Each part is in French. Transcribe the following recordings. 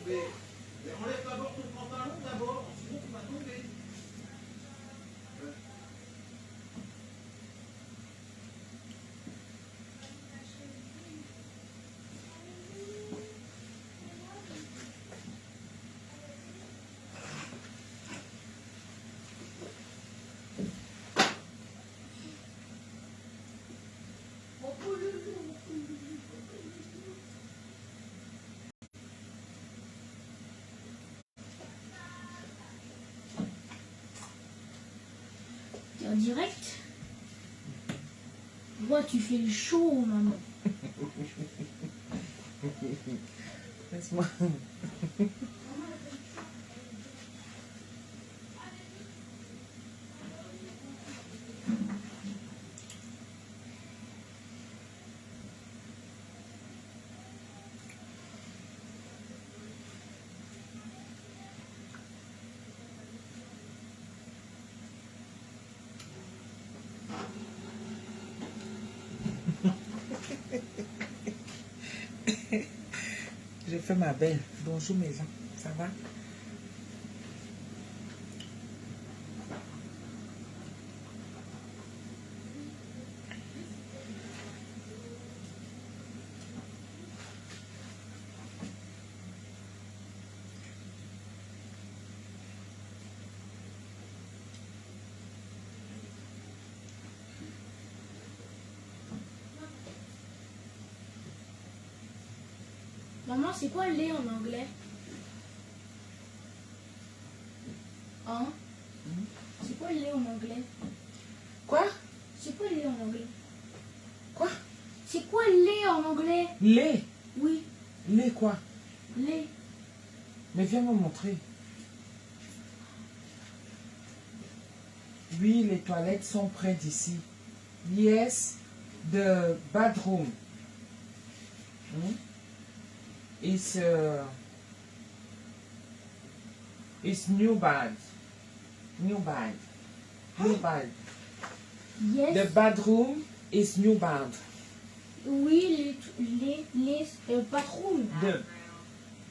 Mais enlève d'abord ton pantalon d'abord, sinon tu vas tomber. En direct. Moi, tu fais le show, maman. Laisse-moi. Je fais ma belle. Bonjour mes gens. Ça va? Maman, c'est quoi le lait en anglais? Hein? C'est quoi le lait en anglais? Quoi? C'est quoi le lait en anglais? Quoi? C'est quoi le lait en anglais? Lait? Oui, Lait quoi? lait. Mais viens me montrer. Oui, les toilettes sont près d'ici. Yes, the bathroom. It's new bad. New bad. New bad. Yes. The bathroom is new bad. Oui, les patrons. The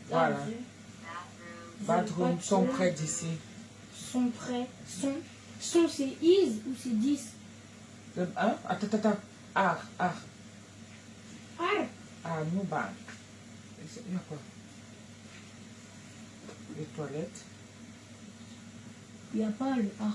voilà. Bathroom sont près d'ici. Sont prêts. Sont c'est is ou c'est 10? Hein? Attends. Ah, new bad. Il y a quoi? Les toilettes. Il n'y a pas le A.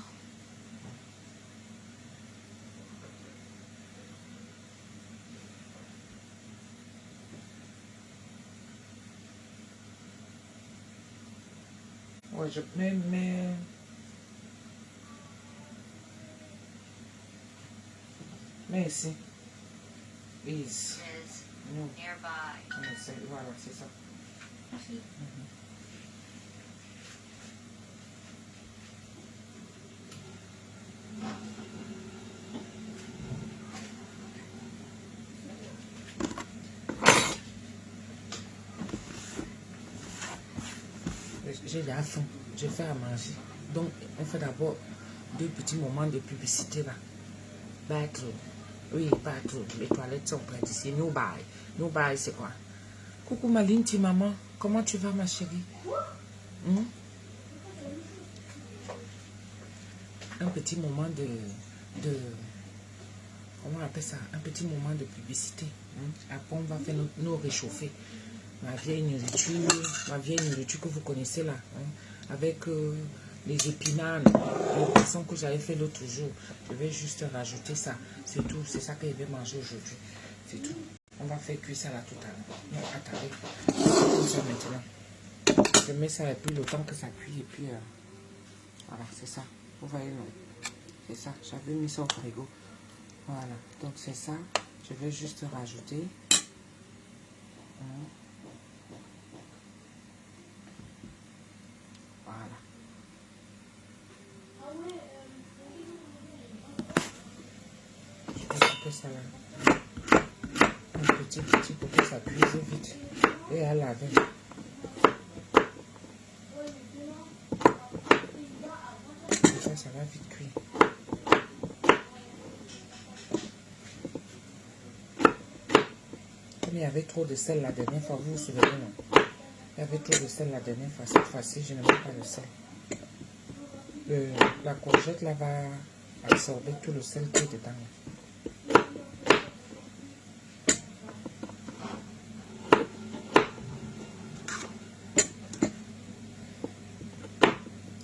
Ouais, je mets... Mais ici. Is. No. Voilà, c'est ça. Merci. J'ai la faim, je fais à manger. Donc, on fait d'abord 2 petits moments de publicité là. Bathroom. Oui, bathroom. Les toilettes sont près d'ici. No bye. No bye, c'est quoi? Coucou ma linti maman. Comment tu vas ma chérie? Un petit moment de... Comment on appelle ça? Un petit moment de publicité. Après, on va faire nos réchauffer. Ma vieille nourriture que vous connaissez là, avec les épinards, les poissons que j'avais fait l'autre jour. Je vais juste rajouter ça, c'est tout, c'est ça que je vais manger aujourd'hui, c'est tout. On va faire cuire ça là tout à l'heure. Non, attendez, je fais ça maintenant. Je mets ça et puis le temps que ça cuit et puis voilà, c'est ça. Vous voyez, c'est ça, j'avais mis ça au frigo. Voilà, donc c'est ça, je vais juste rajouter. Voilà. Je vais couper ça là. Un petit pour que ça cuise vite. Et à laver. Ça va vite cuire. Comme il y avait trop de sel la dernière fois, vous vous souvenez, non? Il y avait trop de sel la dernière fois. Cette fois-ci, je n'aime pas le sel. La courgette là va absorber tout le sel qui est dedans.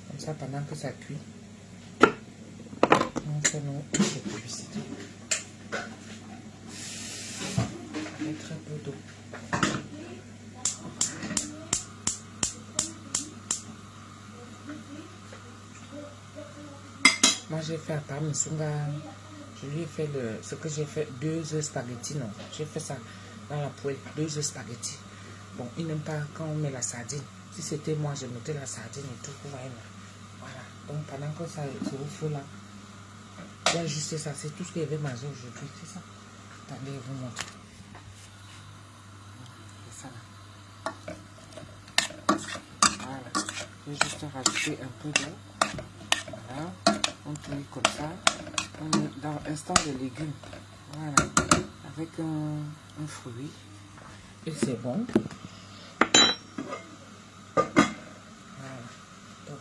Comme ça, pendant que ça cuit, on fait nos publicités. Avec très peu d'eau. Moi, j'ai fait à Parmesunga, je lui ai fait ce que j'ai fait, 2 œufs spaghetti, non. J'ai fait ça dans la poêle, 2 œufs spaghetti. Bon, il n'aime pas quand on met la sardine. Si c'était moi, je mettais la sardine et tout, vous voyez. Voilà, donc pendant que ça se au feu là, j'ai ajusté ça, c'est tout ce qu'il y avait mangé aujourd'hui, c'est ça. Attendez, je vous montre. C'est ça là. Voilà, j'ai juste rajouté un peu d'eau. Voilà. On cuit comme ça. On met dans l'instant de légumes. Voilà. Avec un fruit. Et c'est bon. Voilà. Donc,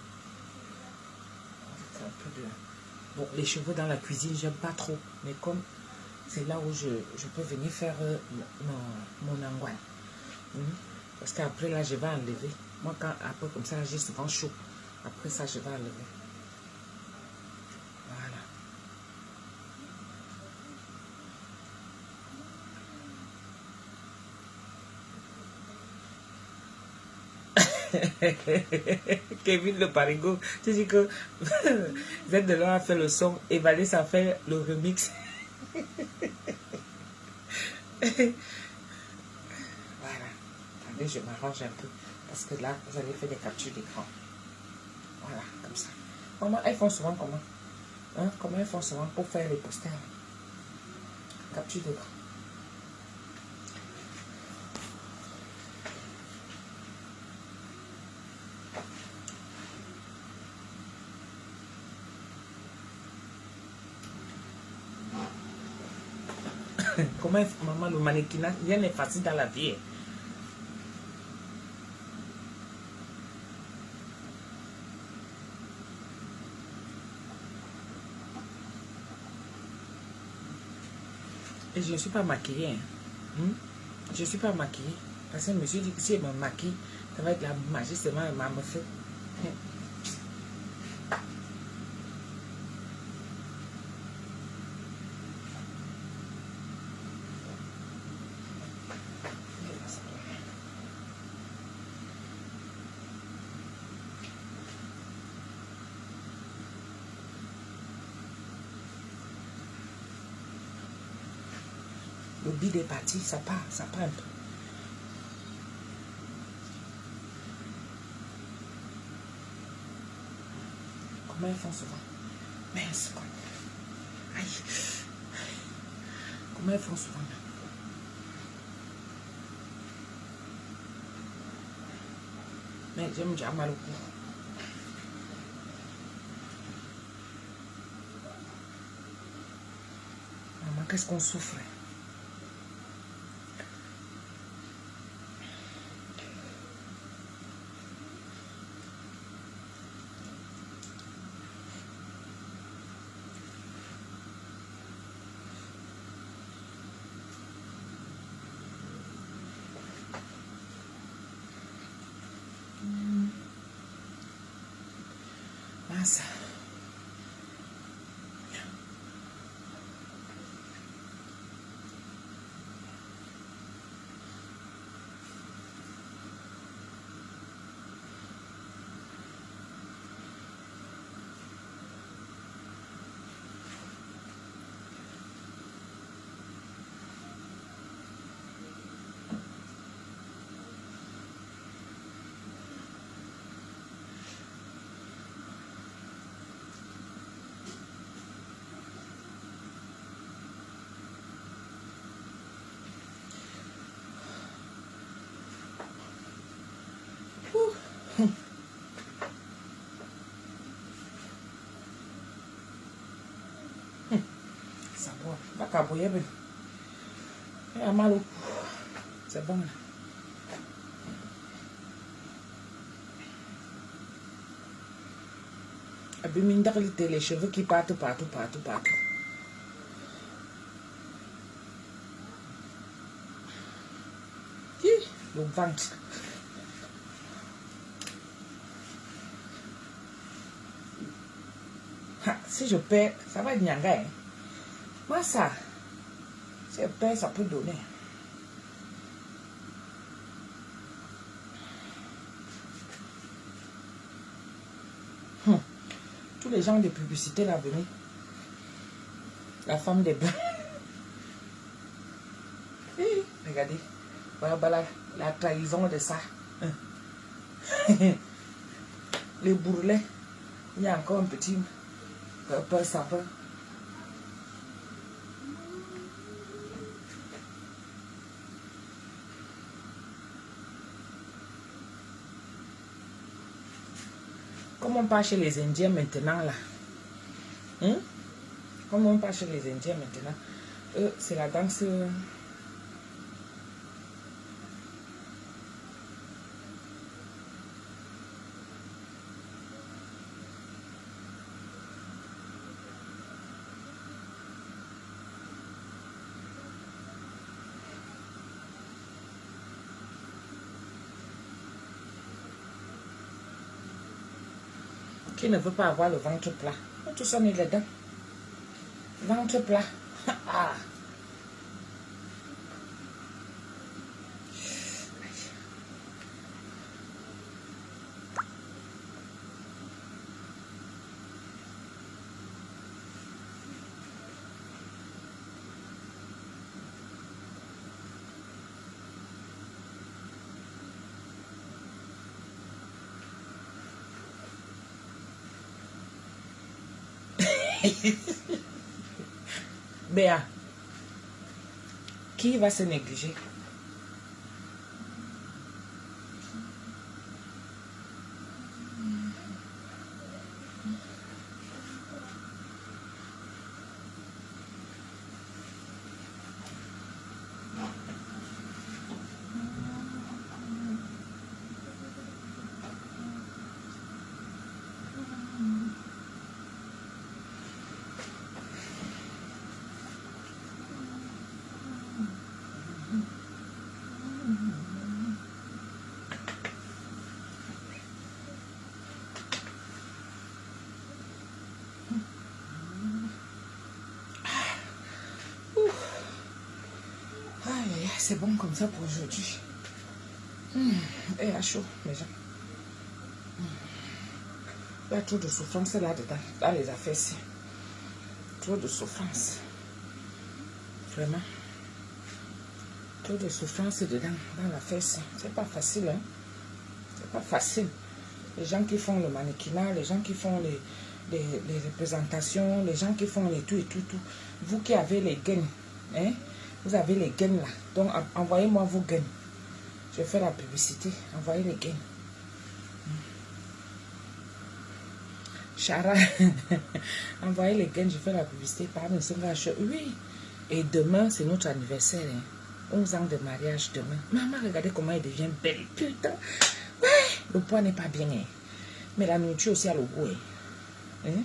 un peu de... Bon, les cheveux dans la cuisine, j'aime pas trop. Mais comme c'est là où je peux venir faire mon angouane. Parce qu'après là, je vais enlever. Moi, après comme ça, j'ai souvent chaud. Après ça, je vais enlever. Kevin le Parigo, tu dis que Z Delors a fait le son et Valès a fait le remix. Voilà. Attendez, je m'arrange un peu parce que là, vous allez faire des captures d'écran. Voilà, comme ça. Comment elles font souvent comment? Hein? Comment elles font souvent pour faire les posters? Capture d'écran. Comment maman, le mannequinat, rien n'est facile dans la vie. Et je ne suis pas maquillée. Je ne suis pas maquillée. Parce que je me suis dit que si elle me maquille, ça va être la magie seulement, elle m'a fait. Le bide est parti, ça part un peu. Comment ils font souvent? Mince, quoi. Aïe. Comment ils font souvent? Mais j'aime déjà mal au cou. Maman, qu'est-ce qu'on souffre? Mince. Ça boit. Pas qu'à boire, mais. Il a mal au cou. C'est bon là. Abimindalité, les cheveux qui partent partout. Le ventre. Si je perds, ça va être nyanga. Hein? Moi, ça, si je perds, ça peut donner. Tous les gens de publicité là venus. La femme des bains. Regardez. Voilà la trahison de ça. Les bourrelets. Il y a encore un petit peu sapin. Comment on part chez les Indiens maintenant là? Comment on part chez les Indiens maintenant? Eux, c'est la danse. Qui ne veut pas avoir le ventre plat? Tout ça, on est là-dedans. Ventre plat. Ah. Béa, qui va se négliger? C'est bon comme ça pour aujourd'hui. Et à chaud, les gens. Il y a trop de souffrance là-dedans, dans les affaires-ci. Trop de souffrance. Vraiment. Trop de souffrance dedans, dans l'affaire-ci. C'est pas facile, hein. C'est pas facile. Les gens qui font le mannequinat, les gens qui font les représentations, les gens qui font les tout. Vous qui avez les gains, hein. Vous avez les gains là. Donc, envoyez-moi vos gains. Je fais la publicité. Envoyez les gains. Chara. Envoyez les gains. Je fais la publicité. Par exemple, oui. Et demain, c'est notre anniversaire. Hein. 11 ans de mariage demain. Maman, regardez comment elle devient belle. Putain. Ouais. Le poids n'est pas bien. Hein. Mais la nourriture aussi a le goût. Hein.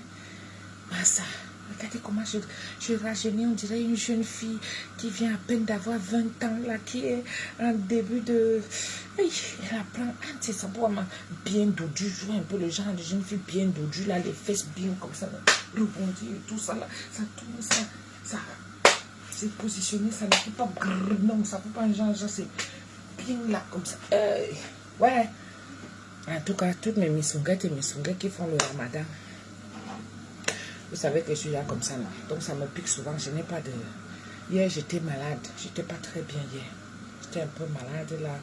Ah, ça. Regardez comment je rajeunis, on dirait une jeune fille qui vient à peine d'avoir 20 ans, là, qui est en début de... Oui, elle apprend incessamment bien dodu, je vois un peu le genre de jeune fille bien dodu, là, les fesses bien comme ça, là, le bon Dieu, tout ça, là, ça tourne, ça c'est positionné, ça ne fait pas grrr, non, ça ne fait pas un genre, c'est bien là, comme ça. Ouais, en tout cas, toutes mes missunguettes et missunguettes qui font le ramadan, vous savez que je suis là comme ça, là. Donc ça me pique souvent. Je n'ai pas de... Hier, j'étais malade. J'étais pas très bien hier. J'étais un peu malade, là.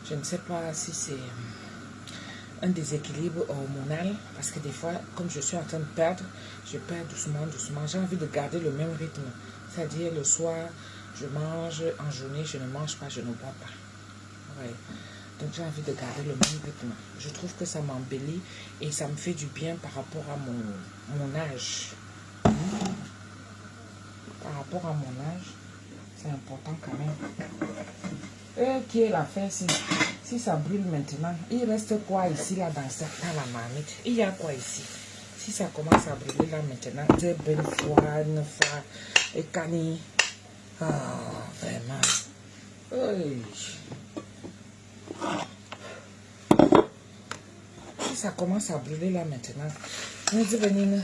Je ne sais pas si c'est un déséquilibre hormonal. Parce que des fois, comme je suis en train de perdre, je perds doucement. J'ai envie de garder le même rythme. C'est-à-dire, le soir, je mange. En journée, je ne mange pas, je ne bois pas. Ouais. Donc j'ai envie de garder le même rythme. Je trouve que ça m'embellit et ça me fait du bien par rapport à mon âge. Par rapport à mon âge, c'est important quand même. Qui est l'affaire si ça brûle maintenant, il reste quoi ici là dans la marmite? Il y a quoi ici? Si ça commence à brûler là maintenant, c'est belle foi, une foi, et cani. Ah, vraiment. Oui. Si ça commence à brûler là maintenant, on dit venir,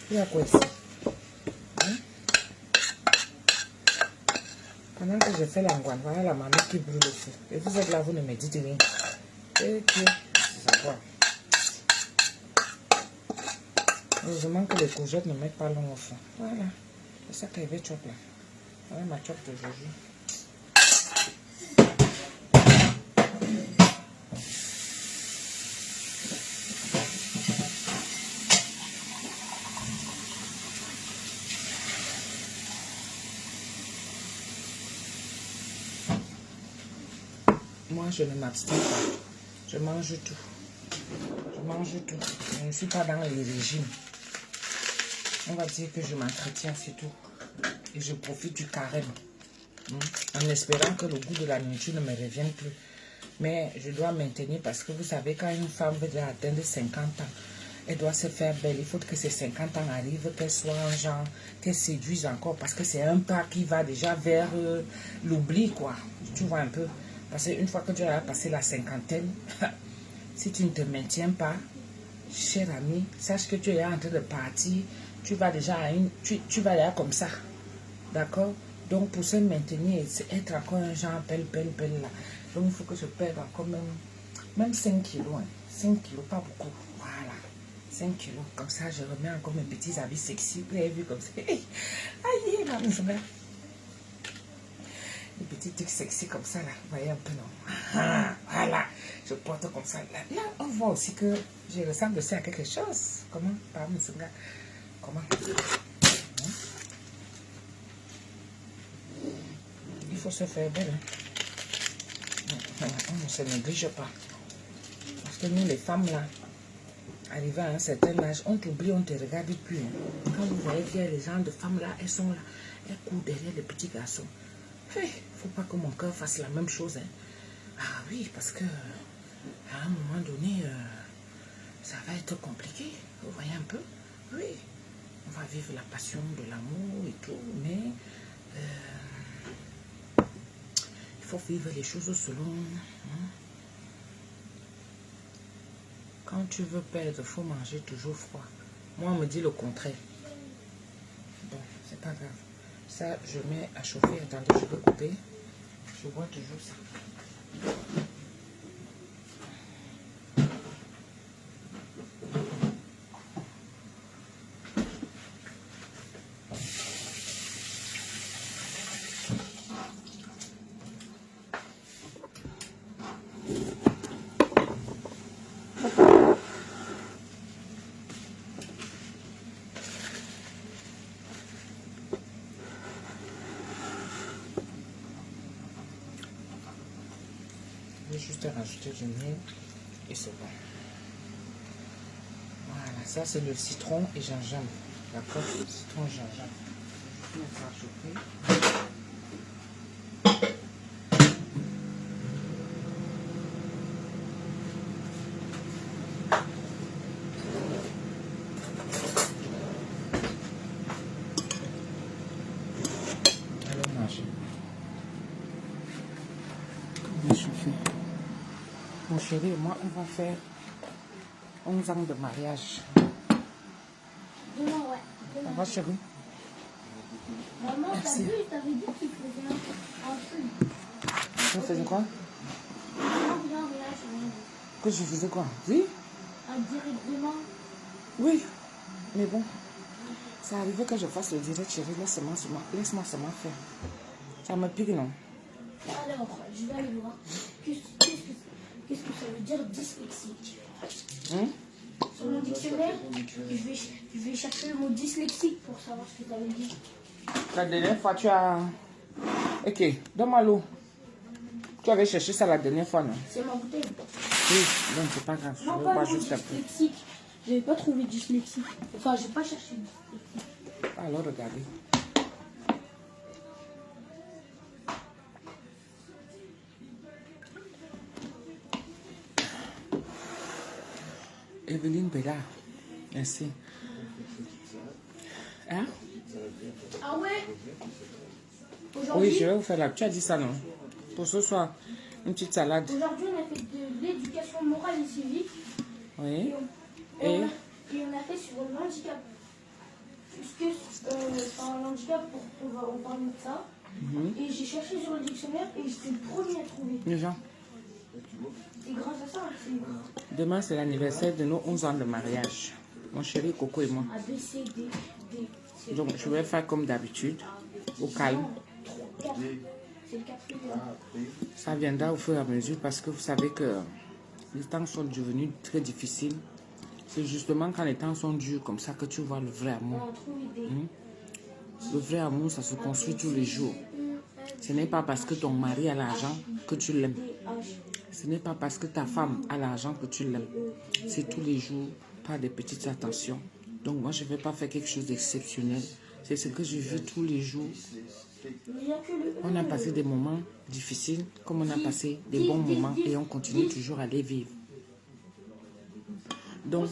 il y a quoi ici? Hein? Pendant que je fais l'angoisse, voilà la maman qui brûle le feu. Et vous êtes là, vous ne me dites rien. Et que ça va. Heureusement que les courgettes ne mettent pas long au fond. Voilà. C'est ça qu'elle veut chop là. Voilà ma chop d'aujourd'hui. Moi, je ne m'abstiens pas. Je mange tout. Je mange tout. Je ne suis pas dans les régimes. On va dire que je m'entretiens, c'est tout. Et je profite du carême. En espérant que le goût de la nourriture ne me revienne plus. Mais je dois maintenir parce que vous savez, quand une femme veut atteindre 50 ans, elle doit se faire belle. Il faut que ces 50 ans arrivent, qu'elle soit un genre, qu'elle séduise encore. Parce que c'est un pas qui va déjà vers l'oubli, quoi. Tu vois un peu. Parce qu'une fois que tu as passé la cinquantaine, si tu ne te maintiens pas, cher ami, sache que tu es en train de partir. Tu vas déjà à tu vas déjà comme ça. D'accord? Donc pour se maintenir, être encore un genre belle là. Donc il faut que je perde encore même 5 kilos. Hein. 5 kilos, pas beaucoup. Voilà. 5 kilos. Comme ça, je remets encore mes petits habits sexy. Vous avez vu comme ça. Aïe, la maison là. Les petits trucs sexy comme ça là. Vous voyez un peu, non? Ah, voilà. Je porte comme ça. Là, on voit aussi que je ressemble aussi à quelque chose. Comment? Par exemple, comment? Il faut se faire belle. Hein? On ne se néglige pas. Parce que nous, les femmes, là, arrivées à un certain âge, on t'oublie, on ne te regarde plus. Hein? Quand vous voyez qu'il y a les gens de femmes, là, elles sont là. Elles courent derrière les petits garçons. Il ne faut pas que mon cœur fasse la même chose. Hein? Ah oui, parce que à un moment donné, ça va être compliqué. Vous voyez un peu? Oui. On va vivre la passion de l'amour et tout, mais il faut vivre les choses selon. Hein? Quand tu veux perdre, il faut manger toujours froid. Moi, on me dit le contraire. Bon, c'est pas grave. Ça, je mets à chauffer. Attendez, je peux couper. Je vois toujours ça. Je vais juste rajouter du miel et c'est bon. Voilà, ça c'est le citron et gingembre. D'accord? Citron et gingembre. Je vais mettre ça à chauffer. Allons manger. On va chauffer. Mon chéri et moi, on va faire 11 ans de mariage. Demain, ouais. Ça va, chérie? Maman, t'as Merci. vu, je t'avais dit qu'il faisait un truc. Vous faisiez quoi? Regarde, là, j'ai rien dit. Que je faisais quoi? Oui? Directement. Oui. Mais bon, c'est arrivé que je fasse le direct, chérie. Laisse-moi seulement faire. Ça me pique, non? Alors, je vais aller voir. Qu'est-ce que ça veut dire dyslexique? Hein? Sur mon dictionnaire, je vais chercher le mot dyslexique pour savoir ce que ça veut dire. La dernière fois, tu as... Ok, donne-moi l'eau. Tu avais cherché ça la dernière fois, non? C'est ma bouteille. Oui, donc c'est pas grave. Je Non, vais pas voir le mot juste après. dyslexique. Je n'avais pas trouvé dyslexique. Enfin, je n'ai pas cherché dyslexique. Alors, regardez. Evelyne Bella, merci. Hein? Ah ouais? Oui, Aujourd'hui, je vais vous faire la... Tu as dit ça, non? Pour ce soir, une petite salade. aujourd'hui, on a fait de l'éducation morale et civique. Oui. Et Et on a fait sur le handicap. Puisque un handicap, on parle de ça. Et j'ai cherché sur le dictionnaire et j'étais le premier à trouver. les gens, Et grâce à ça, c'est demain, c'est l'anniversaire de nos 11 ans de mariage. Mon chéri Coco et moi. A, B, C, D, D. C'est Donc, je vais faire comme d'habitude, au calme. 4. C'est le quatrième. Ça viendra au fur et à mesure parce que vous savez que les temps sont devenus très difficiles. C'est justement quand les temps sont durs comme ça que tu vois le vrai On amour. a trouvé D. Le vrai amour, ça se construit tous les jours. Ce n'est pas parce que ton mari a l'argent que tu l'aimes. D, H. Ce n'est pas parce que ta femme a l'argent que tu l'aimes. C'est tous les jours par des petites attentions. Donc moi, je ne vais pas faire quelque chose d'exceptionnel. C'est ce que je vis tous les jours. Mais il n'y a que le E. On a passé des moments difficiles, comme on a passé des bons moments et on continue toujours à les vivre. Donc,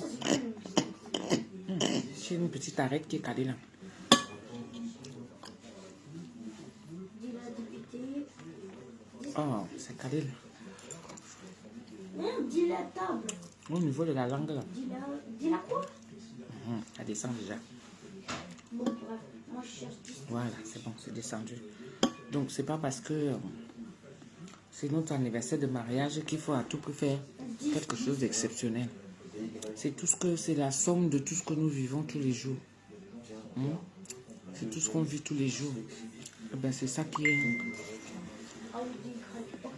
j'ai une petite arête qui est calée là. Dis la députée. Oh, c'est calé là. Non, dis la table. Au niveau de la langue là. Dis la quoi? Ça descend déjà. Bon, bref. Moi, je cherche 10. Voilà, c'est bon, c'est descendu. Donc, c'est pas parce que c'est notre anniversaire de mariage qu'il faut à tout prix faire quelque chose d'exceptionnel. C'est tout ce que c'est la somme de tout ce que nous vivons tous les jours. C'est tout ce qu'on vit tous les jours. Eh ben, c'est ça qui est. Ah oui, D, Y. Ok.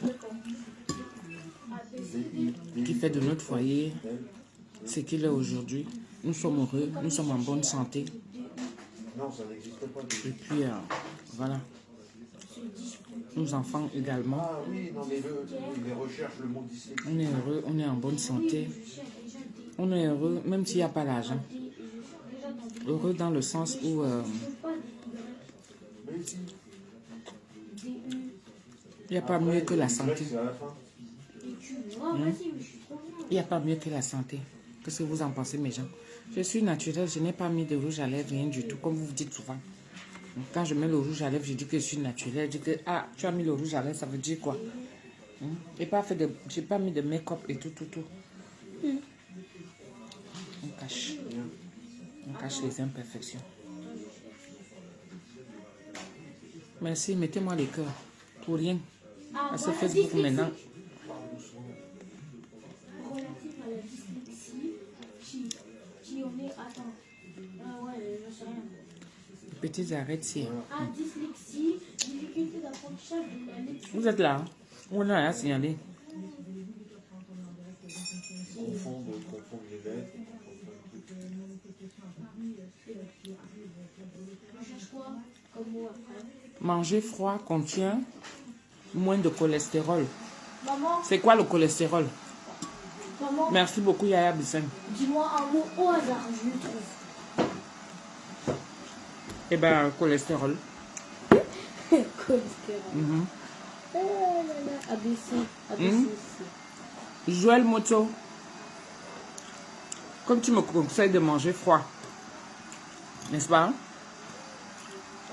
D'accord. A, B, C, D. Qui fait de notre foyer ce qu'il est aujourd'hui. Nous sommes heureux, nous sommes en bonne santé. Non, ça n'existe pas. Et puis, voilà. Nos enfants également. Ah oui, non, mais les recherches, le mot dyslexie. On est heureux, on est en bonne santé. On est heureux, même s'il n'y a pas l'argent. Heureux dans le sens où Mais si, il n'y a pas mieux que la santé. c'est à la fin. Il n'y a pas mieux que la santé. Qu'est-ce que vous en pensez, mes gens? Je suis naturelle, je n'ai pas mis de rouge à lèvres, rien du tout, comme vous vous dites souvent. Donc, quand je mets le rouge à lèvres, je dis que je suis naturelle. Je dis que, ah, tu as mis le rouge à lèvres, ça veut dire quoi? J'ai pas mis de make-up et tout. On cache les imperfections. Merci, mettez-moi les cœurs. Pour rien. Parce que Facebook maintenant. Relatif à la dyslexie, qui on est. Attends. Ah ouais, je sais rien. Petites arêtes, c'est. Ah, dyslexie, difficulté d'apprentissage de la lecture. Vous êtes là? Hein? On a à signaler. Confondre les lettres. On cherche quoi comme mot après? Manger froid contient moins de cholestérol. Maman, C'est quoi le cholestérol? maman, Merci beaucoup, Yaya Bissem. dis-moi un mot au hasard, je le trouve. Eh ben, cholestérol. Cholestérol. Oh là là, ABC, ABC. Joël Moto, comme tu me conseilles de manger froid, n'est-ce pas?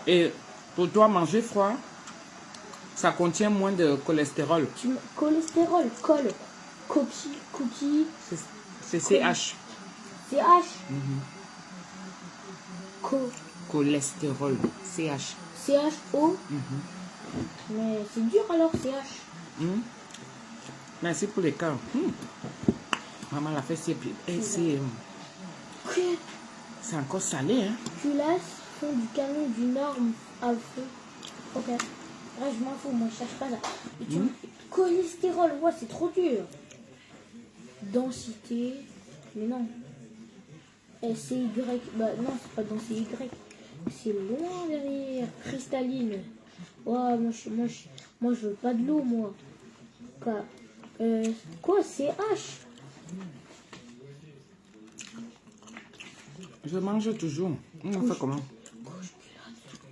Et pour toi, manger froid, ça contient moins de cholestérol. Cholestérol, cookie, C'est CH. CH. Cholestérol, CH. CHO. Mais c'est dur alors, CH. Merci pour les cœurs. Maman l'a fait, c'est encore salé, hein? Culasse, fond du canon du Nord à feu. Ok. Ouais, je m'en fous, moi je cherche pas là. Et cholestérol, ouais, c'est trop dur. Densité, mais non. SCY, bah non, c'est pas dans CY. C'est loin derrière. Cristalline. Ouais, moi je veux pas de l'eau, moi. Quoi, CH? Je mange toujours. On fait comment?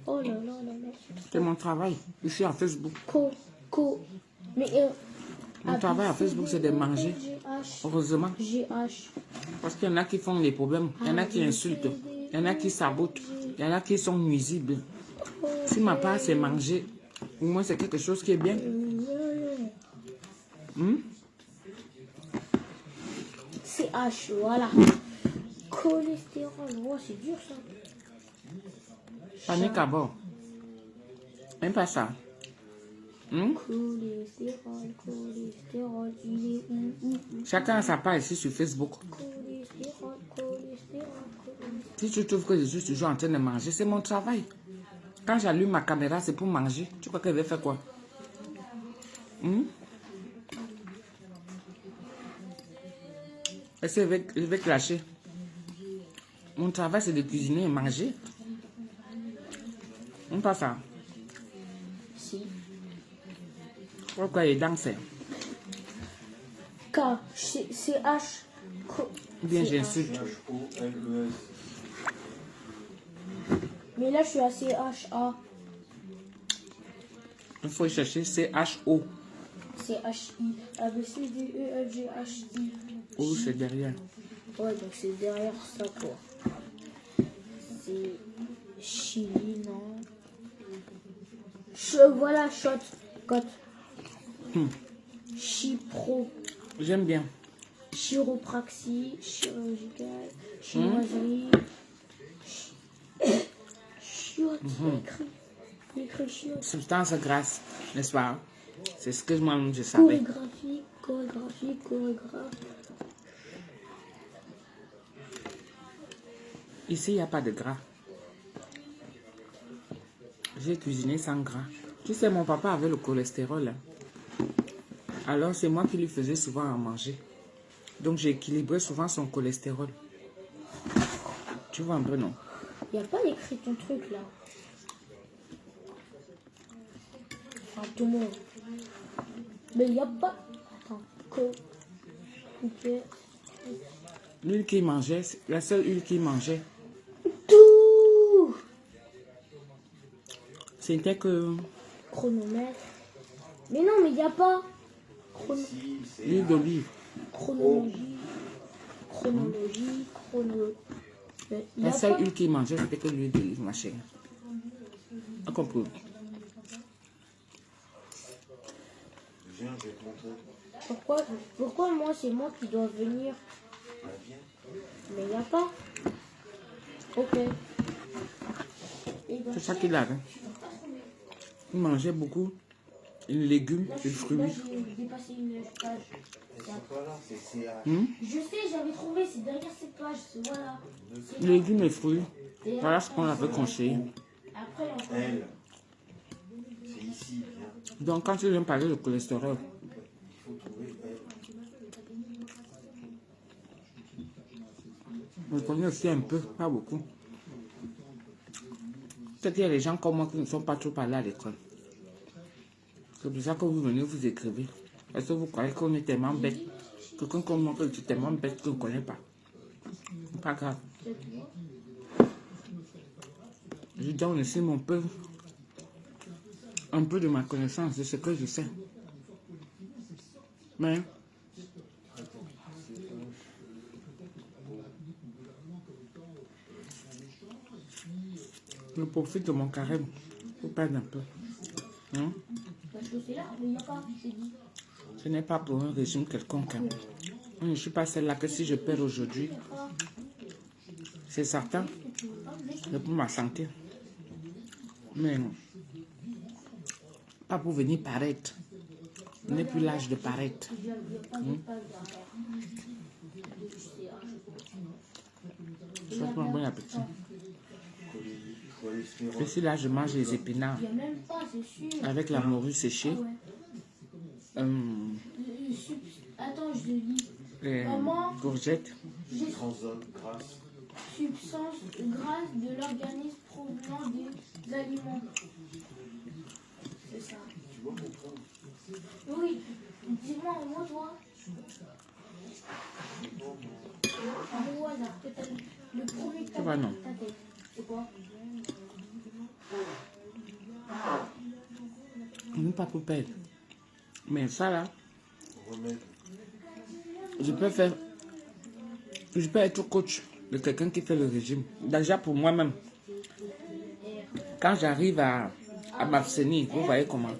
Oh là là là là. C'est mon travail, ici à Facebook. Mais Mon travail à Facebook, c'est de manger. Heureusement. GH. Parce qu'il y en a qui font les problèmes. Il y en a qui insultent. Il y en a qui sabotent. Il y en a qui sont nuisibles. Si ma part c'est manger, au moins c'est quelque chose qui est bien. CH, voilà. Cholestérol, oh, c'est dur ça. Panique à bord. Même pas ça. Cholestérol, cholestérol, il est où? Chacun a sa part ici sur Facebook. Cholestérol, cholestérol, cholestérol. Si tu trouves que je suis toujours en train de manger, c'est mon travail. Quand j'allume ma caméra, c'est pour manger. Tu crois qu'elle va faire quoi? Est-ce que je vais clasher? Mon travail, c'est de cuisiner et manger. On pas ça. Si. Pourquoi les dents, c'est? K, CH. Bien, j'insulte. H-O-L-E-S. Mais là, je suis à CHA. Il faut chercher C-H-O. CHI. A, B, C, D, E, F, G, H, I. O, c'est derrière. Ouais, donc c'est derrière ça, quoi. C'est Chili, non? Voilà, shot. Cote. Chipro. J'aime bien. Chiropraxie. Chirurgicale. Chinoiserie. Chiotte. Il écrit chiotte. Substance grasse, n'est-ce pas? C'est ce que moi-même je savais. Chorégraphie, chorégraphe. Ici, il n'y a pas de gras. J'ai cuisiné sans gras. Tu sais, mon papa avait le cholestérol. Alors, c'est moi qui lui faisais souvent à manger. Donc, j'ai équilibré souvent son cholestérol. Tu vois un peu, non? Il n'y a pas écrit ton truc là. Enfin, tout le monde. Mais il n'y a pas. Attends. Ok. L'huile qu'il mangeait, la seule huile qu'il mangeait, Tout. c'était que Chronomètre. Mais non, mais il n'y a pas. Ici, c'est l'huile d'olive. Chronologie. Mais il y La a seule pas. huile qu'il mangeait, c'était que l'huile d'olive, ma chérie. A compris? Viens, je vais te montrer. Pourquoi moi, c'est moi qui dois venir? Bah, viens. Mais il n'y a pas. Ok. C'est ça qu'il avait. Il mangeait beaucoup de légumes et de fruits. Là, j'ai dépassé une page. C'est pas là, c'est CH. Je sais, j'avais trouvé, c'est derrière cette page. Voilà. Légumes et fruits. Voilà ce qu'on avait conseillé. Après, on L. C'est ici, viens. Donc, quand tu viens parler de cholestérol, Il faut trouver L. on connaît aussi un peu, pas beaucoup. Peut-être qu'il y a des gens comme moi qui ne sont pas trop parlés à l'école. C'est pour ça que vous venez, vous écrivez. Est-ce que vous croyez qu'on est tellement bête? Quelqu'un comme moi qui est tellement bête qu'on ne connaît pas. Pas grave. Je donne aussi un peu de ma connaissance, de ce que je sais. Mais je profite de mon carême pour perdre un peu. Parce que c'est là, mais il n'y a pas, c'est dit. Ce n'est pas pour un régime quelconque. Je ne suis pas celle-là que si je perds aujourd'hui, c'est certain, c'est pour ma santé. Mais pas pour venir paraître. Je n'ai plus l'âge de paraître. Souhaite-moi bon appétit. Cholestérol. Ici, là, je mange les épinards Il n'y a même pas, c'est sûr. avec la morue séchée, Attends, je le lis. les courgettes, Transone grasse. Substance grasse de l'organisme provenant des aliments. C'est ça. Tu vois mon point? Oui, dis-moi en mot, toi. En mot au hasard, que t'as le premier que Ça va, non. ta tête. C'est quoi? non pas pour perdre. Mais ça, là, Remède. je peux être coach de quelqu'un qui fait le régime. Déjà pour moi-même, quand j'arrive à m'abstenir, vous voyez comment.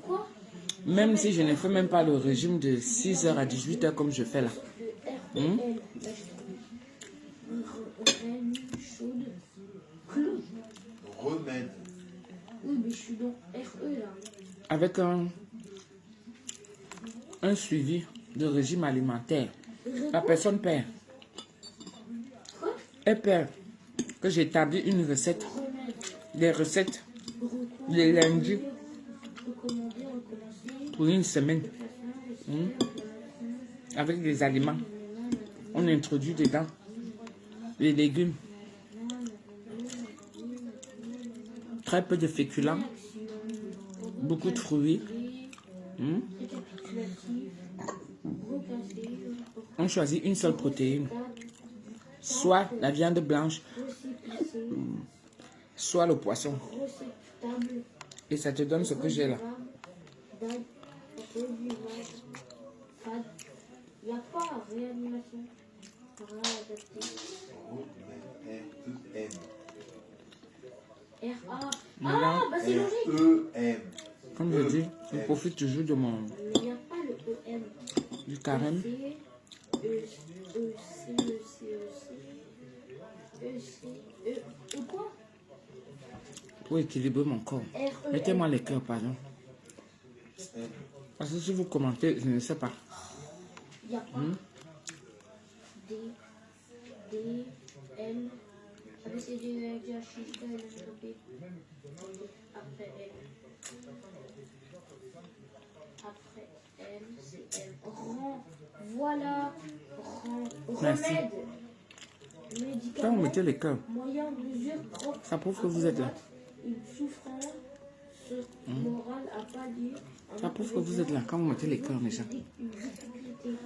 Même si je ne fais même pas le régime de 6h à 18h comme je fais là. Remède. Oui, mais je suis dans RE là. Avec un suivi de régime alimentaire. La personne perd. Elle perd. Que j'établis une recette. Des recettes. Les lundis. Pour une semaine. Avec des aliments. On introduit dedans les légumes. Très peu de féculents. Beaucoup de fruits. On choisit une seule protéine. Soit la viande blanche, soit le poisson. Et ça te donne ce que j'ai là. Il n'y a pas réanimation. R-A. Ah, bah c'est logique. E-M. Comme je dis, je profite toujours de mon Il n'y a pas le E-M. du carême. Quoi? Pour équilibrer mon corps. Mettez-moi les cœurs, pardon. Parce que si vous commentez, je ne sais pas. Il n'y a pas. D, N, A, B, C, D, E, F, G, H, I, J, K, L, M, N, O, P. Après L. Après L, c'est M. Rang. Voilà. Rang. Merci. Remède. Quand vous Médicament. mettez les cœurs, Moyen, mesure, ça prouve que vous êtes là. une souffrance morale à pallier. Ça prouve que vous êtes là. Quand vous mettez les cœurs, déjà. Une difficulté.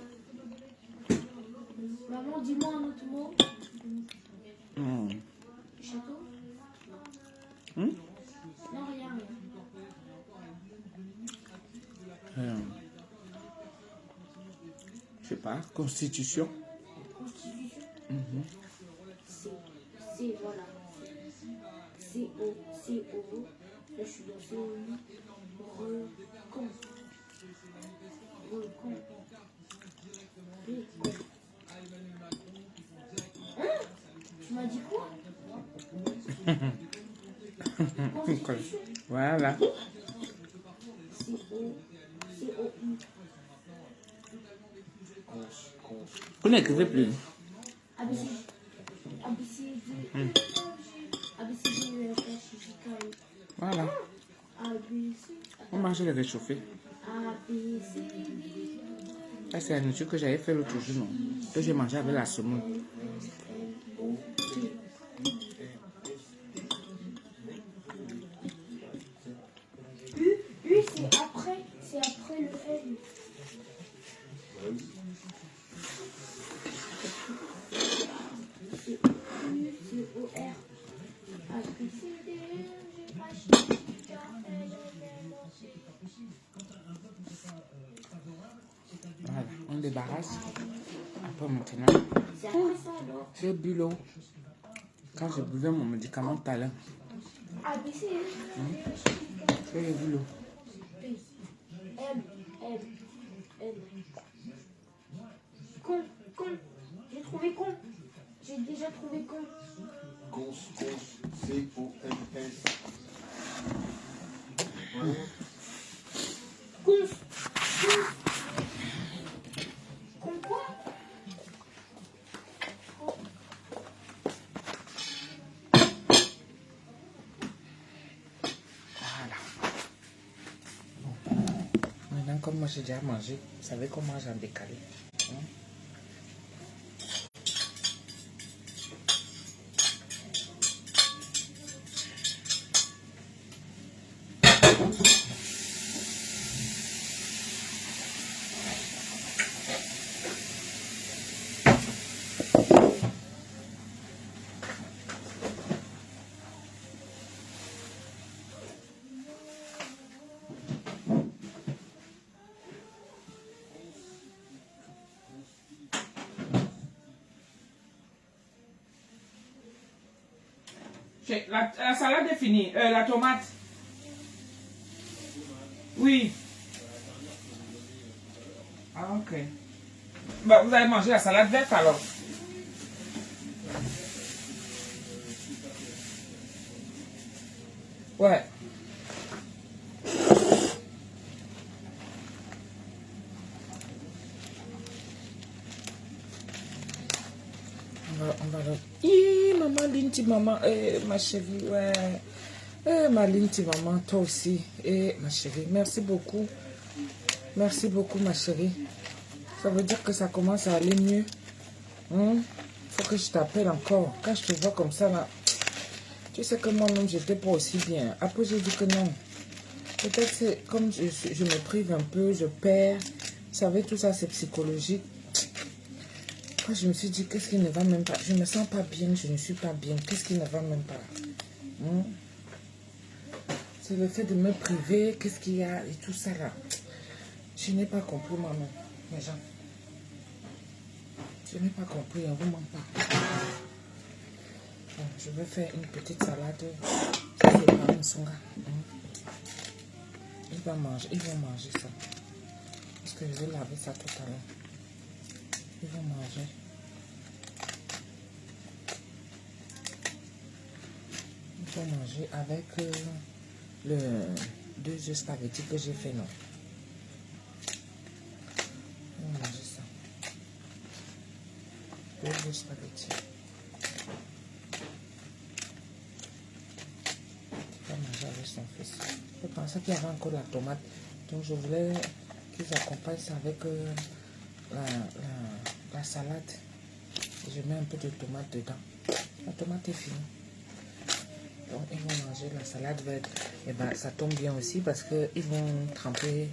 Maman, dis-moi un autre mot. Château? Non, rien. Je sais pas. Constitution. Constitution. C, voilà. C-O. Là, je suis dans C-O. Recon. Hein? Tu m'as dit quoi? Constitution. Voilà. C-O-I. Vous n'écrivez plus. ABC, D, E, F, G, K, L. Voilà. ABC, On mange les réchauffés. ABC, Ça, c'est la nourriture que j'avais fait l'autre jour, non? Que j'ai mangé avec la semoule. U, c'est après le L. C'est U, c'est O, R. A, B, C, D, E, F, G, H, I, J, K, L, M, N, O, P. Voilà. On débarrasse. Après, maintenant, C'est après ça alors. j'ai bu l'eau. Quand je buvais mon médicament tout à l'heure, A, B, C, D, E, F, G, H, I, K, j'ai bu l'eau. P, M, N. Con. J'ai trouvé con. J'ai déjà trouvé con. Cons. C-O-N-S. Con quoi? Voilà. Maintenant, comme moi j'ai déjà mangé, vous savez comment j'en décalé. La salade est finie. La tomate. Oui. Ah, ok. Bah, vous allez manger la salade verte alors. Ouais. On va le... Hi, maman, Linti, maman. Ma chérie, ouais. Ma Linti, maman, toi aussi. Ma chérie, merci beaucoup. Merci beaucoup, ma chérie. Ça veut dire que ça commence à aller mieux. Faut que je t'appelle encore. Quand je te vois comme ça, là, tu sais que moi-même, j'étais pas aussi bien. Après, j'ai dit que non. Peut-être c'est comme je me prive un peu, je perds. Vous savez, tout ça, c'est psychologique. Quand je me suis dit, qu'est-ce qui ne va même pas? Je ne me sens pas bien, je ne suis pas bien. Qu'est-ce qui ne va même pas? C'est le fait de me priver, qu'est-ce qu'il y a et tout ça là. Je n'ai pas compris moi-même, mes gens. Je n'ai pas compris, on ne vous ment pas. Bon, je vais faire une petite salade. C'est pas un songa. Ils vont manger ça. Parce que je vais laver ça tout à l'heure. Ils vont manger. Ils vont manger avec le 2 œufs spaghetti que j'ai fait, non. Ils vont manger ça. 2 œufs spaghetti. Il va manger avec son fils. Je pensais qu'il y avait encore la tomate. Donc je voulais qu'ils accompagnent ça avec la salade. Je mets un peu de tomate dedans. La tomate est finie. Donc ils vont manger la salade verte. Et ben ça tombe bien aussi parce qu'ils vont tremper.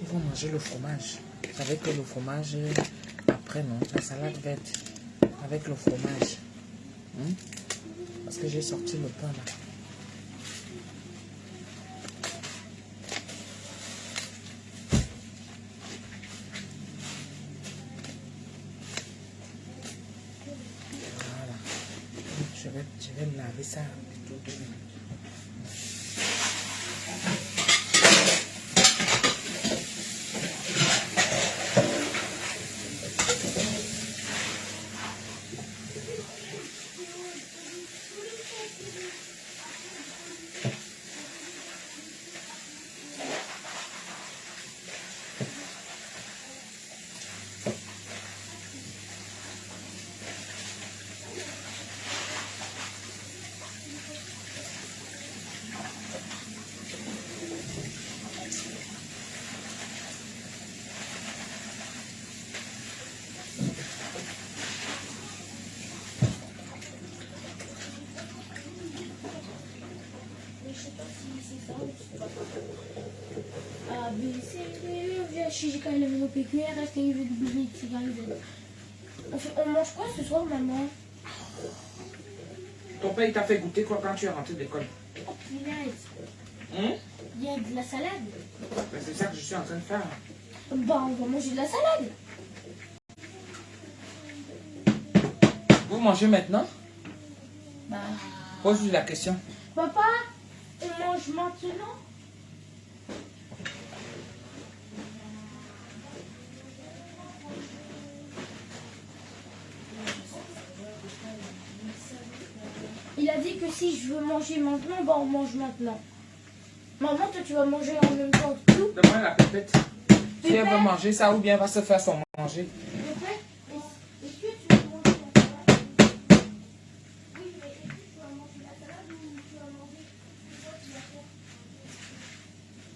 Ils vont manger le fromage. Vous savez que le fromage, après non, la salade verte avec le fromage. Parce que j'ai sorti le pain là. Je vais laver ça plutôt de... A, B, C, D, E, F, G, H, I, J, K, L, M, N, O, P, Q, R, S, T, U, V, W, X, Y, Z. On mange quoi ce soir, maman? Ton père, il t'a fait goûter quoi quand tu es rentré de l'école? Oh, punaise. Il y a de la salade. Ben, c'est ça que je suis en train de faire. Bah, on va manger de la salade. Vous mangez maintenant? Bah... Pose-lui la question. Papa, on mange maintenant? Il a dit que si je veux manger maintenant, bah on mange maintenant. Maman, toi tu vas manger en même temps que tout. Demande à la pépette. Si elle Pépette. veut manger ça ou bien elle va se faire son manger. Pépette, est-ce que tu vas manger la salade? Oui, mais est-ce que tu vas manger la salade ou tu vas manger quoi tu vas faire?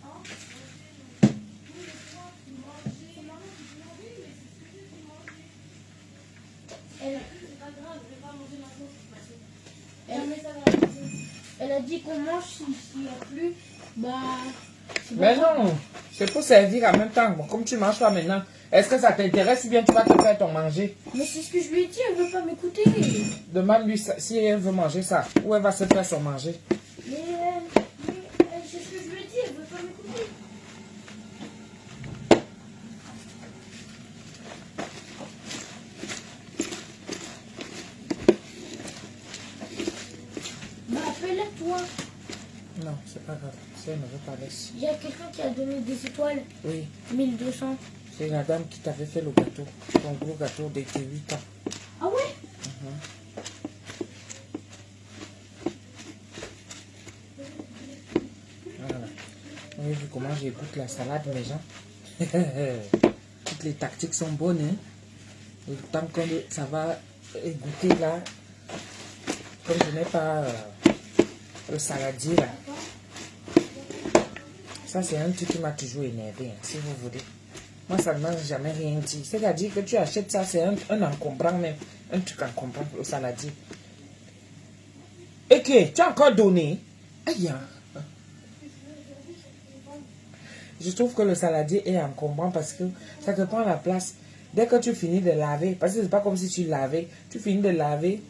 Hein? Oui, mais toi, tu manges. C'est maman qui te mange. Oui, mais c'est ce que tu manges. C'est pas grave, je vais pas manger maintenant. Elle a dit qu'on mange s'il n'y a plus, bah... Mais non, c'est pour servir en même temps. Bon, comme tu manges pas maintenant, est-ce que ça t'intéresse ou bien tu vas te faire ton manger? Mais c'est ce que je lui ai dit, elle veut pas m'écouter. Demande-lui si elle veut manger ça ou elle va se faire son manger. Mais c'est ce que je lui ai dit, elle veut pas m'écouter. toi. Non, c'est pas grave. Si elle ne veut pas laisser. Il y a quelqu'un qui a donné des étoiles. Oui, 1200. c'est la dame qui t'avait fait le gâteau. Ton gros gâteau de tes 8 ans. Ah ouais? Voilà. Vous avez vu comment j'écoute la salade, mes gens? Toutes les tactiques sont bonnes, hein? Et tant que ça va goûter là, comme je n'ai pas le saladier là. Ça, c'est un truc qui m'a toujours énervé, hein, si vous voulez. Moi, ça ne m'a jamais rien dit. C'est-à-dire que tu achètes ça, c'est un encombrant même. Un truc encombrant, le saladier. Et que tu as encore donné? Aïe! Je trouve que le saladier est encombrant parce que ça te prend la place. Dès que tu finis de laver, parce que c'est pas comme si tu lavais, tu finis de laver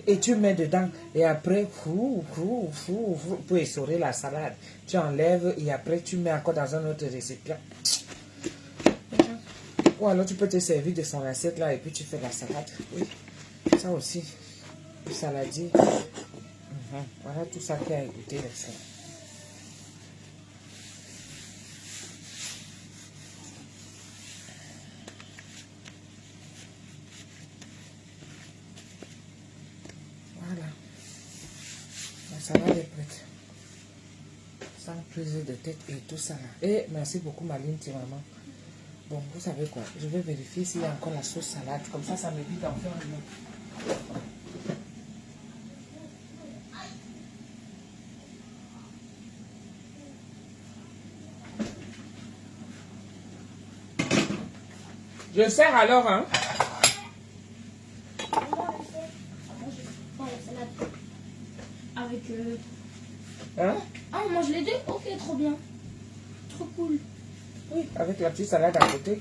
et tu mets dedans. Et après, pour essorer la salade, tu enlèves et après tu mets encore dans un autre récipient. Ou alors tu peux te servir de son assiette là et puis tu fais la salade. Oui, ça aussi. Le saladier. Voilà tout ça qui a goûté le salade. Voilà. La salade est prête. Sans prise de tête et tout ça là. Et merci beaucoup Maline, tes maman. Bon, vous savez quoi? Je vais vérifier s'il y a encore la sauce salade. Comme ça m'évite d'en faire une autre. Je sers alors, hein? Avec Hein? Ah, on mange les deux? Ok, trop bien. Trop cool. Oui, avec la petite salade à côté.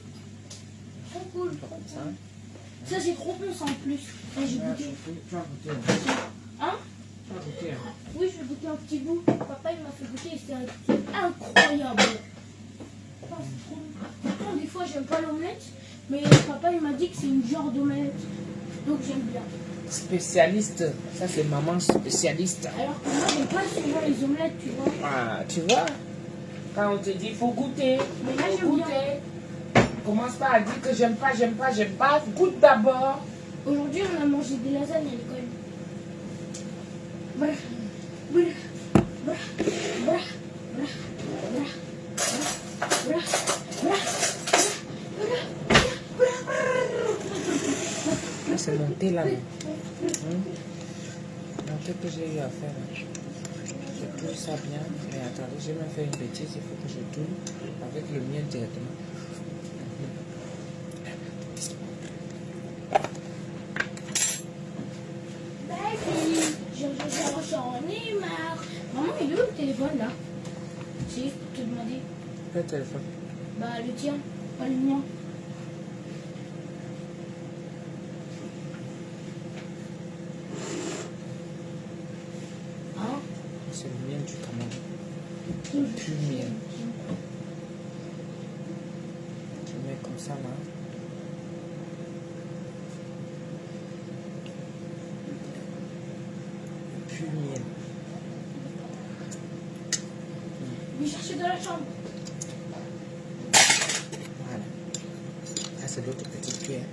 Trop cool. Comme ça. Ça, c'est trop bon, ça en plus. Ça, j'ai goûté. Tu as goûté, hein? Hein? Tu as goûté, hein? Oui, je vais goûter un petit bout. Papa, il m'a fait goûter et c'était incroyable. Oh, c'est trop bon. Pourtant, des fois, j'aime pas l'omelette. Mais papa, il m'a dit que c'est une genre d'omelette. Donc, j'aime bien. Spécialiste. Ça, c'est maman spécialiste. Alors que moi, j'aime pas souvent les omelettes, tu vois. Ah, tu vois? Quand on te dit, il faut goûter. Mais là, Faut j'aime bien. goûter. Commence pas à dire que j'aime pas, j'aime pas, j'aime pas. Goûte d'abord. Aujourd'hui, on a mangé des lasagnes à l'école. Brr, brr, brr, brr, brr, brr, brr, brr, Là, c'est monté là. Monté que j'ai eu à faire. Je touche ça bien. Mais attendez, j'ai même fait une bêtise. Il faut que je tourne avec le mien directement. J'en ai marre. Maman, il est où le téléphone là? C'est juste pour te demander. Quel téléphone? Bah, le tien, pas le mien. Hein? C'est le mien du Cameroun. Hum. Plus mien. Tu mets comme ça là. Plus mien. Je vais chercher dans la chambre. Voilà. Ça, c'est l'autre petite cuillère.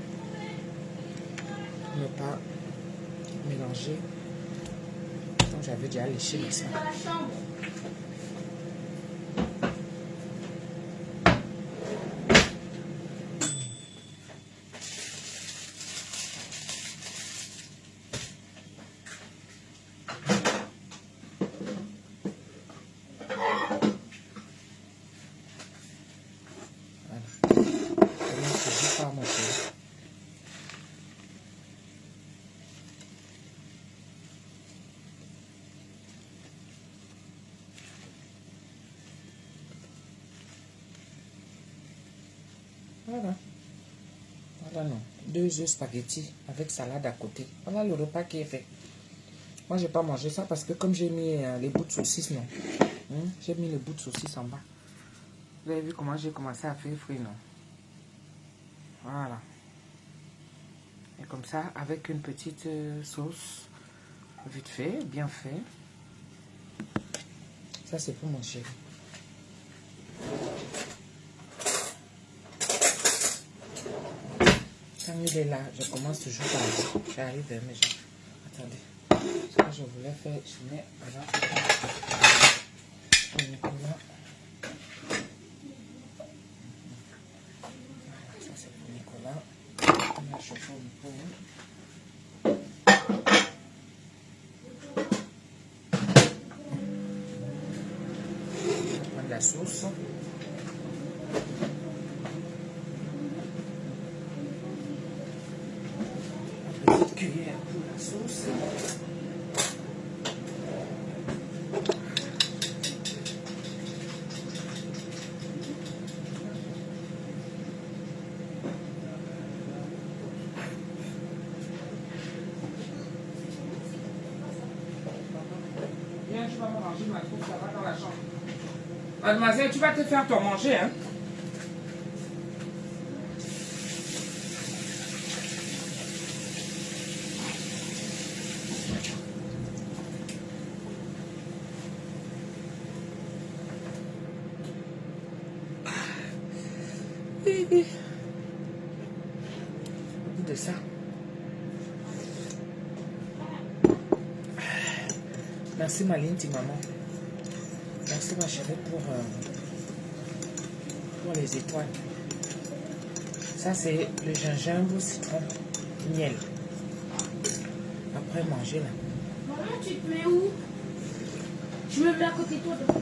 Ne pas mélanger. Donc, j'avais déjà léché le sang. Dans la chambre. Voilà. Voilà, non. 2 œufs spaghetti avec salade à côté. Voilà le repas qui est fait. Moi, j'ai pas mangé ça parce que comme j'ai mis les bouts de saucisse, non. J'ai mis les bouts de saucisse en bas. Vous avez vu comment j'ai commencé à faire fruit, non? Voilà. Et comme ça, avec une petite sauce Vite fait, bien fait. Ça, c'est pour mon chéri. Quand il est là, je commence toujours par là. J'arrive vers mes gens. Attendez. Ce que je voulais faire, je mets avant. Pour Nicolas. Voilà, ça c'est pour Nicolas. On a chauffé le pot. La sauce. Une petite cuillère pour la sauce. Viens, tu vas me ranger ma trousse, ça va dans la chambre. Mademoiselle, tu vas te faire ton manger, hein? Au bout de ça. Merci ma ligne, maman. Merci ma chérie pour les étoiles. Ça c'est le gingembre, citron, miel. Après manger là. Maman, tu te mets où? Je me mets à côté de toi de quoi?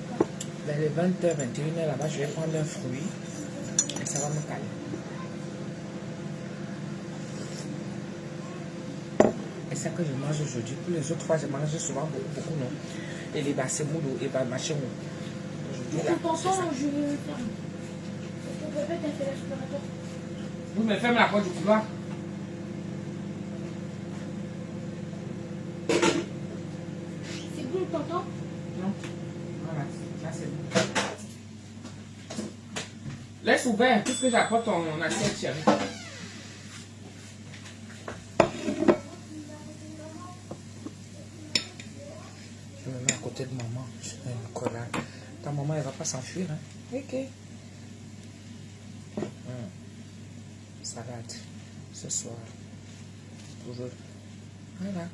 Dans les 20h, 21h là-bas, je vais prendre un fruit et ça va me caler. Et ça que je mange aujourd'hui. Pour les autres fois, je mange souvent beaucoup, non. Et les bassemoules et les machins. Aujourd'hui là, Pour c'est ton ça. temps, je vais le faire. Ton papa t'a fait l'aspirateur. Vous me fermez la porte du couloir. C'est bon, t'entends? Non. Voilà, là c'est bon. Laisse ouvert, puisque j'apporte ton assiette, chérie. Je me mets à côté de maman. Je mets une collade. Ta maman, elle ne va pas s'enfuir. Hein? Ok. Salade. Ce soir. Pour eux. Voilà.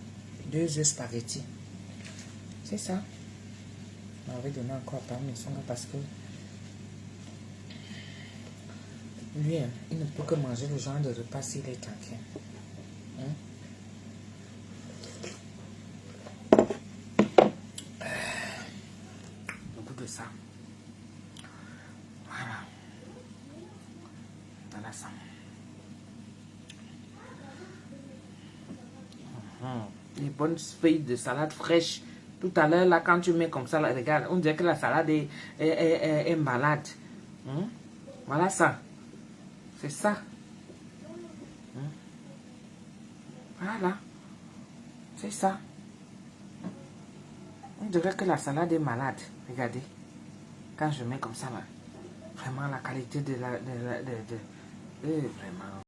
2 œufs spaghetti. C'est ça. On va donner encore à Pam parce que lui, hein, il ne peut que manger le genre de repas s'il est tranquille. Hein? Au bout de ça, voilà. Voilà ça. Les bonnes feuilles de salade fraîche. Tout à l'heure, là, quand tu mets comme ça, là, regarde, on dirait que la salade est malade. Voilà ça. C'est ça. Voilà. C'est ça. On dirait que la salade est malade. Regardez. Quand je mets comme ça, là. Vraiment, la qualité de la... vraiment.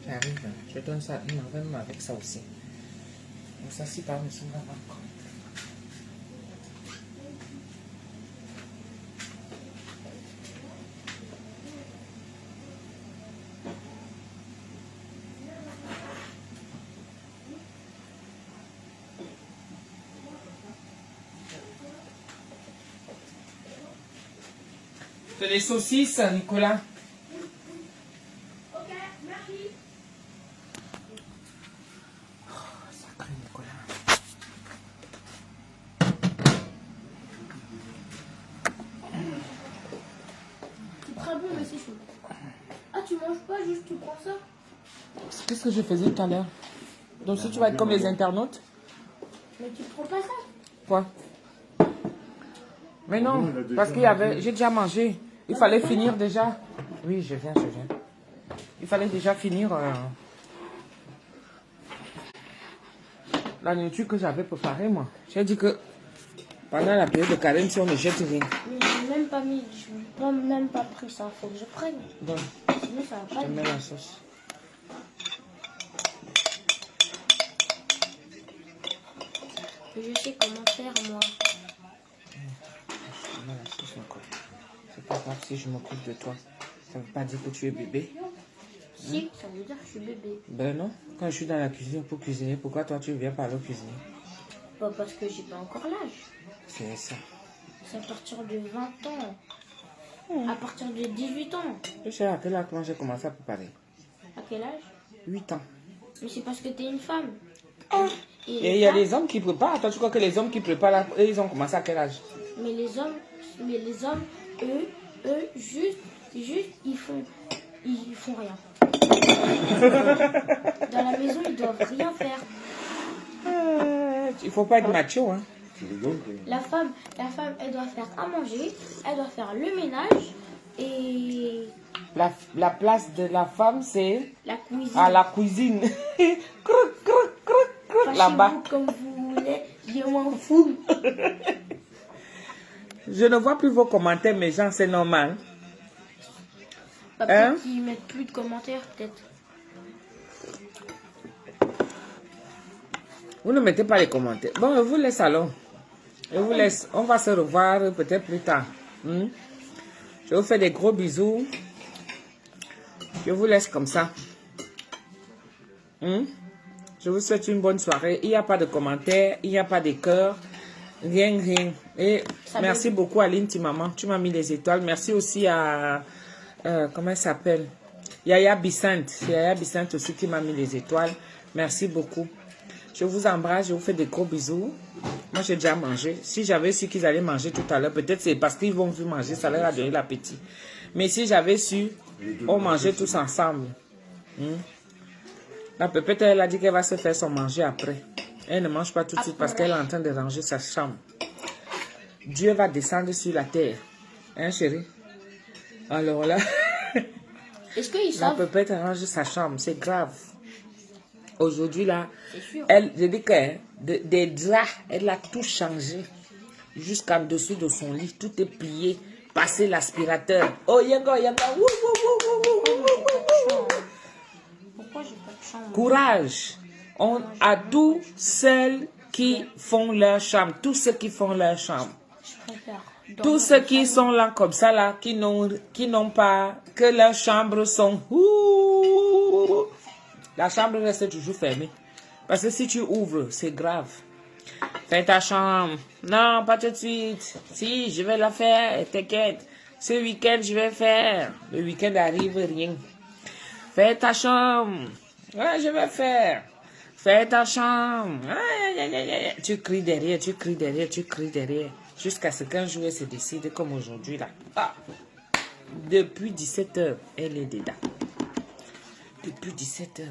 J'arrive, je donne ça, il m'en va avec ça aussi. Donc ça, si par exemple, on va encore. C'est les saucisses, Nicolas. Ok, merci. Sacré Nicolas. C'est très bon, mais c'est chaud. Ah, tu manges pas, juste tu prends ça? Qu'est-ce que je faisais tout à l'heure? Donc si tu vas être comme les internautes? Mais tu prends pas ça? Quoi? Mais non, parce qu'il y avait... J'ai déjà mangé. Il fallait finir déjà. Oui, je viens. Il fallait déjà finir la nourriture que j'avais préparée, moi. J'ai dit que pendant la période de carême, si on ne jette rien. Mais j'ai même pas mis, je n'ai même pas pris ça. Faut que je prenne. Bon, Sinon, ça va pas. je mets la sauce. Je sais comment faire, moi. Je mets la sauce encore. C'est pas grave si je m'occupe de toi. Ça veut pas dire que tu es bébé. Si, ça veut dire que je suis bébé. Ben non. Quand je suis dans la cuisine pour cuisiner, pourquoi toi tu viens par le cuisiner? Pas parce que j'ai pas encore l'âge. C'est ça. C'est à partir de 20 ans. À partir de 18 ans. Tu sais à quel âge j'ai commencé à préparer? À quel âge? 8 ans. Mais c'est parce que t'es une femme. Et il y a des hommes qui préparent. Toi, tu crois que les hommes qui préparent, là, eux, ils ont commencé à quel âge? Mais les hommes, eux, juste, ils font rien. Dans la maison, ils doivent rien faire. Il faut pas être macho, hein. La femme, elle doit faire à manger, elle doit faire le ménage et La place de la femme, c'est la cuisine. à la cuisine. Croc, croc, croc, croc, là-bas. Fâchez-vous comme vous voulez, je m'en fous. Je ne vois plus vos commentaires, mes gens, c'est normal. Bah, peut-être qu'ils mettent plus de commentaires, peut-être. Vous ne mettez pas les commentaires. Bon, je vous laisse alors. Je vous laisse. On va se revoir peut-être plus tard. Je vous fais des gros bisous. Je vous laisse comme ça. Je vous souhaite une bonne soirée. Il n'y a pas de commentaires, il n'y a pas de cœurs. Rien, rien. Et merci beaucoup Aline, maman. Tu m'as mis les étoiles. Merci aussi à... comment elle s'appelle? Yaya Bissante. C'est Yaya Bissante aussi qui m'a mis les étoiles. Merci beaucoup. Je vous embrasse, je vous fais des gros bisous. Moi, j'ai déjà mangé. Si j'avais su qu'ils allaient manger tout à l'heure, peut-être c'est parce qu'ils vont vu manger, ça leur a donné l'appétit. Mais si j'avais su, on mangeait tous ensemble. La pépette, elle a dit qu'elle va se faire son manger après. Elle ne mange pas tout de suite parce qu'elle est en train de ranger sa chambre. Dieu va descendre sur la terre. Hein, chérie? Alors là, Est-ce qu'ils la savent? pépette range sa chambre, c'est grave. Aujourd'hui, là, C'est sûr. elle, je dis que des draps, elle a tout changé. Jusqu'en dessous de son lit, tout est plié. Passer l'aspirateur. Oh, yanga, yanga. Wou, wou, wou, wou, wou, wou, wou. Pourquoi j'ai pas de chambre? Courage. On a tous celles qui font leur chambre. Tous ceux qui font leur chambre. Je préfère. Tous ceux qui sont là comme ça, là, qui n'ont pas, que leurs chambres sont... Ouh, la chambre reste toujours fermée. Parce que si tu ouvres, c'est grave. Fais ta chambre. Non, pas tout de suite. Si, je vais la faire. T'inquiète. Ce week-end, je vais faire. Le week-end arrive, rien. Fais ta chambre. Ouais, je vais faire. Fais ta chambre. Aïe, aïe, aïe, aïe. Tu cries derrière, tu cries derrière, tu cries derrière. Jusqu'à ce qu'un jour, elle se décide comme aujourd'hui, là. Ah. Depuis 17h, elle est dedans. Depuis 17h,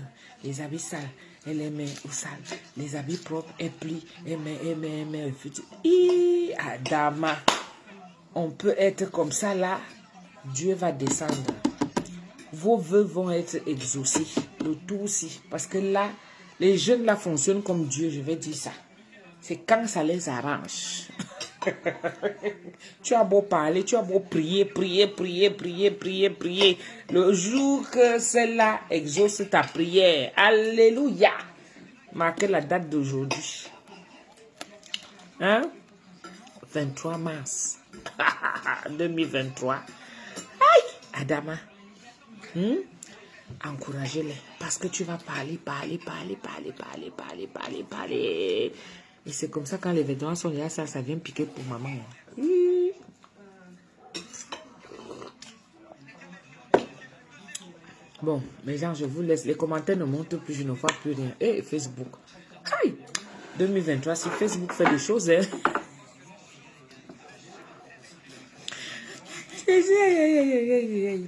les habits sales, elle les met au sale. Les habits propres, elle plie, elle met, Adama, on peut être comme ça là, Dieu va descendre. Vos vœux vont être exaucés, le tout aussi. Parce que là, les jeunes là fonctionnent comme Dieu, je vais dire ça. C'est quand ça les arrange. Tu as beau parler, tu as beau prier. Le jour que cela exauce ta prière, alléluia. Marquez la date d'aujourd'hui. Hein? 23 mars 2023. Aïe, Adama. Encouragez-les. Parce que tu vas parler. Et c'est comme ça quand les vêtements sont là, ça vient piquer pour maman. Bon, mes gens, je vous laisse. Les commentaires ne montent plus, je ne vois plus rien. Et Facebook. Aïe! 2023, si Facebook fait des choses, hein.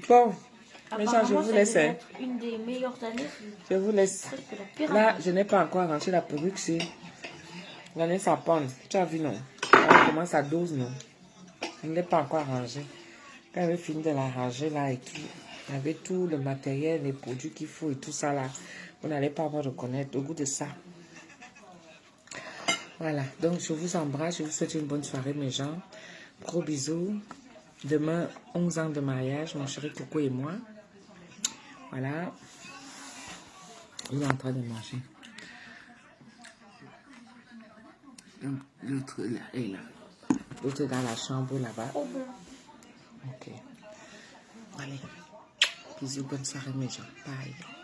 Bon, mes gens, je vous laisse. Hein. Une des meilleures années. Je vous laisse. Là, je n'ai pas encore arrangé la perruque, c'est... L'année ça pend. Tu as vu, non? On commence à 12, non? Je ne l'ai pas encore arrangé. Quand j'avais fini de la ranger, là, et tout, il y avait tout le matériel, les produits qu'il faut et tout ça, là. Vous n'allez pas avoir reconnaître. Au goût de ça, Voilà, donc je vous embrasse, je vous souhaite une bonne soirée mes gens. Gros bisous. Demain, 11 ans de mariage, mon chéri Coco et moi. Voilà. Il est en train de manger. L'autre là est là. L'autre est dans la chambre là-bas. Ok. Allez. Bisous, bonne soirée mes gens. Bye.